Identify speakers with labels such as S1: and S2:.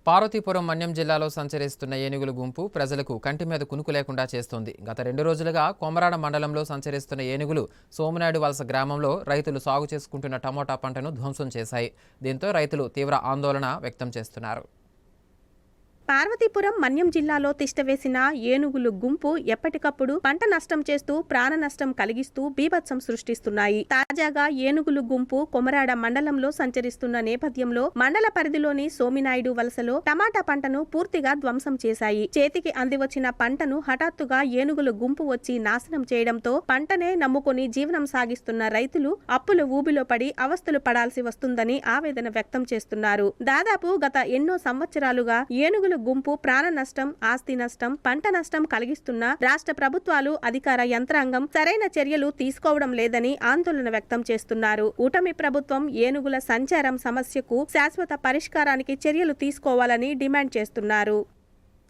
S1: పార్వతీపురం మన్యం జిల్లాలో సంచరిస్తున్న ఏనుగుల గుంపు ప్రజలకు కంటి మీద కునుకు లేకుండా చేస్తోంది. గత 2 రోజులుగా కొమరాడ మండలంలో సంచరిస్తున్న ఏనుగులు సోమనాయుడు వలస గ్రామంలో రైతులు సాగు చేసుకుంటున్న టమోటా పంటను ధ్వంసం చేశాయి. దీంతో రైతులు తీవ్ర ఆందోళన వ్యక్తం చేస్తున్నారు.
S2: పార్వతీపురం మన్యం జిల్లాలో తిష్టవేసిన ఏనుగులు గుంపు ఎప్పటికప్పుడు పంట నష్టం చేస్తూ ప్రాణ నష్టం కలిగిస్తూ బీభత్సం సృష్టిస్తున్నాయి. తాజాగా ఏనుగులు గుంపు కొమరాడ మండలంలో సంచరిస్తున్న నేపథ్యంలో మండల పరిధిలోని సోమినాయుడు వలసలో టమాటా పంటను పూర్తిగా ధ్వంసం చేశాయి. చేతికి అందివచ్చిన పంటను హఠాత్తుగా ఏనుగులు గుంపు వచ్చి నాశనం చేయడంతో పంటనే నమ్ముకుని జీవనం సాగిస్తున్న రైతులు అప్పుల ఊబిలో పడి అవస్థలు పడాల్సి వస్తుందని ఆవేదన వ్యక్తం చేస్తున్నారు. దాదాపు గత ఎన్నో సంవత్సరాలుగా ఏనుగులు గుంపు ప్రాణ నష్టం, ఆస్తి నష్టం, పంట నష్టం కలిగిస్తున్న రాష్ట్ర ప్రభుత్వాలు, అధికార యంత్రాంగం సరైన చర్యలు తీసుకోవడం లేదని ఆందోళన వ్యక్తం చేస్తున్నారు. కూటమి ప్రభుత్వం ఏనుగుల సంచారం సమస్యకు శాశ్వత పరిష్కారానికి చర్యలు తీసుకోవాలని డిమాండ్ చేస్తున్నారు.